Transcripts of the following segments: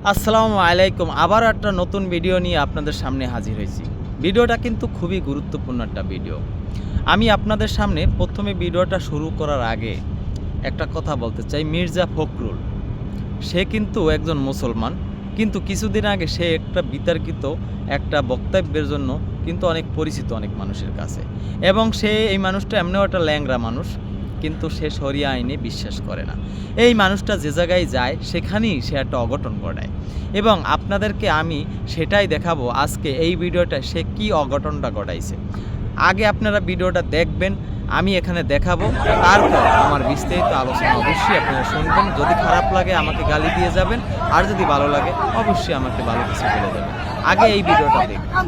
আসসালামু আলাইকুম। আবার একটা নতুন ভিডিও নিয়ে আপনাদের সামনে হাজির হয়েছি। ভিডিওটা কিন্তু খুবই গুরুত্বপূর্ণ একটা ভিডিও। আমি আপনাদের সামনে প্রথমে ভিডিওটা শুরু করার আগে একটা কথা বলতে চাই। মির্জা ফখরুল সে কিন্তু একজন মুসলমান, কিন্তু কিছুদিন আগে সে একটা বিতর্কিত একটা বক্তব্যের জন্য কিন্তু অনেক পরিচিত অনেক মানুষের কাছে, এবং সে এই মানুষটা এমনিও একটা ল্যাংড়া মানুষ, কিন্তু সে শরিয়া আইনে বিশ্বাস করে না। এই মানুষটা যে জায়গায় যায় সেখানেই সে একটা অঘটন ঘটায়, এবং আপনাদেরকে আমি সেটাই দেখাবো আজকে এই ভিডিওটা সে কি অঘটনটা ঘটাইছে। আগে আপনারা ভিডিওটা দেখবেন, আমি এখানে দেখাবো, তারপর আমার বিস্তারিত আলোচনা অবশ্যই আপনারা শুনবেন। যদি খারাপ লাগে আমাকে গালি দিয়ে যাবেন, আর যদি ভালো লাগে অবশ্যই আমাকে ভালো কিছু বলে দেবেন। আগে এই ভিডিওটা দেখুন।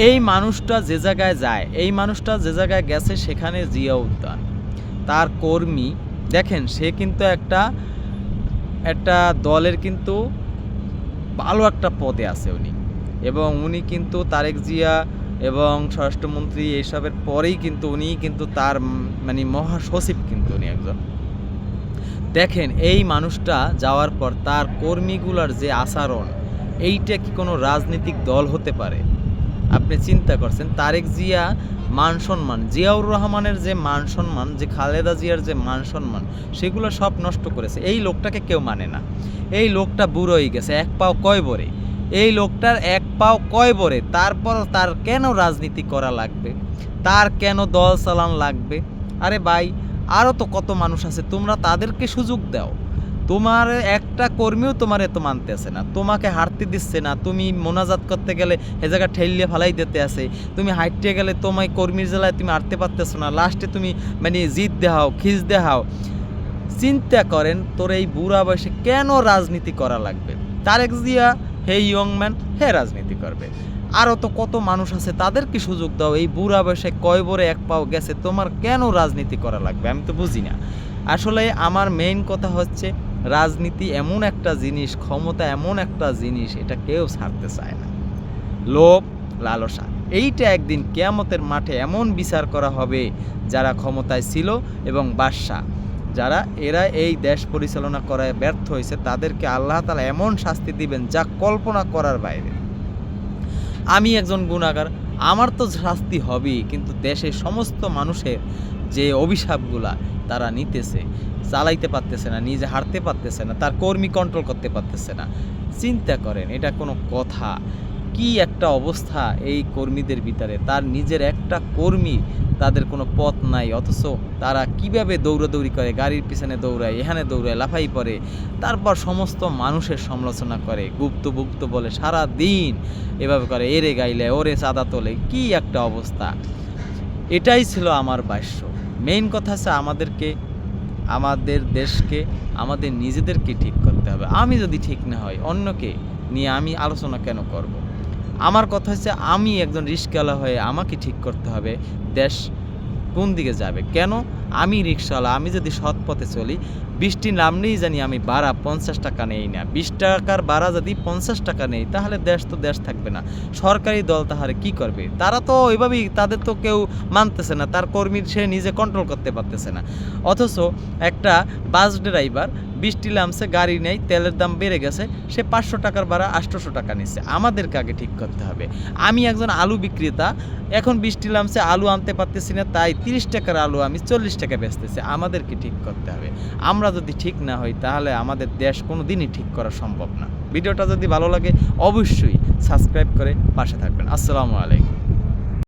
এই মানুষটা যে জায়গায় যায়, এই মানুষটা যে জায়গায় গেছে সেখানে জিয়া উদ্যান, তার কর্মী দেখেন, সে কিন্তু একটা একটা দলের কিন্তু ভালো একটা পদে আছে উনি, এবং উনি কিন্তু তারেক জিয়া এবং স্বরাষ্ট্রমন্ত্রী এইসবের পরেই কিন্তু উনি কিন্তু তার মানে মহাসচিব কিন্তু উনি একজন। দেখেন এই মানুষটা যাওয়ার পর তার কর্মীগুলার যে আচরণ, এইটা কি কোনো রাজনৈতিক দল হতে পারে? আপনি চিন্তা করছেন তারেক জিয়া মান সম্মান, জিয়াউর রহমানের যে মান সম্মান, যে খালেদা জিয়ার যে মান সম্মান, সেগুলো সব নষ্ট করেছে। এই লোকটাকে কেউ মানে না। এই লোকটা বুড়ো হয়ে গেছে, এক পাও কয় বরে, এই লোকটার এক পাও কয় বরে, তারপর তার কেন রাজনীতি করা লাগবে, তার কেন দল চালান লাগবে? আরে ভাই, আরও তো কত মানুষ আছে, তোমরা তাদেরকে সুযোগ দাও। তোমার একটা কর্মীও তোমার এত মানতেছে না, তোমাকে হাঁটতে দিচ্ছে না, তুমি মোনাজাত করতে গেলে এ জায়গা ঠেলিয়ে ফালাই দিতে আসে, তুমি হাঁটতে গেলে তোমায় কর্মীর জেলায় তুমি হাঁটতে পারতেছো না, লাস্টে তুমি মানে জিত দেহাও, খিচ দেহাও। চিন্তা করেন তোর এই বুড়া বয়সে কেন রাজনীতি করা লাগবে? তারেক জিয়া হে ইয়ং ম্যান, হে রাজনীতি করবে। আরও তো কত মানুষ আছে, তাদেরকে সুযোগ দাও। এই বুড়া বয়সে কয় বরে এক পাও গেছে, তোমার কেন রাজনীতি করা লাগবে? আমি তো বুঝি না। আসলে আমার মেইন কথা হচ্ছে, রাজনীতি এমন একটা জিনিস, ক্ষমতা এমন একটা জিনিস, এটা কেউ ছাড়তে চায় না। লোভ, লালসা, এইটা একদিন কিয়ামতের মাঠে এমন বিচার করা হবে, যারা ক্ষমতায় ছিল এবং বাদশা যারা, এরা এই দেশ পরিচালনা করায় ব্যর্থ হয়েছে, তাদেরকে আল্লাহ তাআলা এমন শাস্তি দিবেন যা কল্পনা করার বাইরে। আমি একজন গুনাহগার, আমার তো শাস্তি হবেই, কিন্তু দেশের সমস্ত মানুষের যে অভিশাপগুলা তারা নিতেছে, চালাইতে পারতেছে না, নিজে হাঁটতে পারতেছে না, তার কর্মী কন্ট্রোল করতে পারতেছে না। চিন্তা করেন এটা কোনো কথা? কি একটা অবস্থা এই কর্মীদের ভিতরে, তার নিজের একটা কর্মী, তাদের কোনো পথ নাই, অথচ তারা কিভাবে দৌড়াদৌড়ি করে, গাড়ির পিছনে দৌড়ায়, এখানে দৌড়ায়, লাফাই পড়ে, তারপর সমস্ত মানুষের সমালোচনা করে, গুপ্ত বলে সারা দিন এভাবে করে, এরে গাইলে ওরে চাঁদা তোলে। কি একটা অবস্থা! এটাই ছিল আমার ভাষ্য। মেইন কথা হচ্ছে আমাদেরকে, আমাদের দেশকে, আমাদের নিজেদেরকে ঠিক করতে হবে। আমি যদি ঠিক না হই, অন্যকে নিয়ে আমি আলোচনা কেন করব? আমার কথা হচ্ছে, আমি একজন রিস্কাওয়ালা হয়ে আমাকে ঠিক করতে হবে দেশ কোন দিকে যাবে। কেন? আমি রিক্সাওয়ালা, আমি যদি সৎ পথে চলি, বৃষ্টি নামলেই জানি আমি ভাড়া 50 টাকা নেই না, 20 টাকার ভাড়া যদি 50 টাকা নেই, তাহলে দেশ তো দেশ থাকবে না। সরকারি দল তাহারে কি করবে? তারা তো ওইভাবেই, তাদের তো কেউ মানতেছে না, তার কর্মীর সে নিজে কন্ট্রোল করতে পারতেছে না। অথচ একটা বাস ড্রাইভার বৃষ্টি নামছে, গাড়ি নেই, তেলের দাম বেড়ে গেছে, সে 500 টাকার ভাড়া 800 টাকা নিচ্ছে। আমাদেরকে আগে ঠিক করতে হবে। আমি একজন আলু বিক্রেতা, এখন বৃষ্টি নামছে, আলু আনতে পারতেছি না, তাই 30 টাকার আলু আমি 40 টাকা বেচতেছি। আমাদেরকে ঠিক করতে হবে। আমরা যদি ঠিক না হই, তাহলে আমাদের দেশ কোনো দিনই ঠিক করা সম্ভব না। ভিডিওটা যদি ভালো লাগে অবশ্যই সাবস্ক্রাইব করে পাশে থাকবেন। আসসালামু আলাইকুম।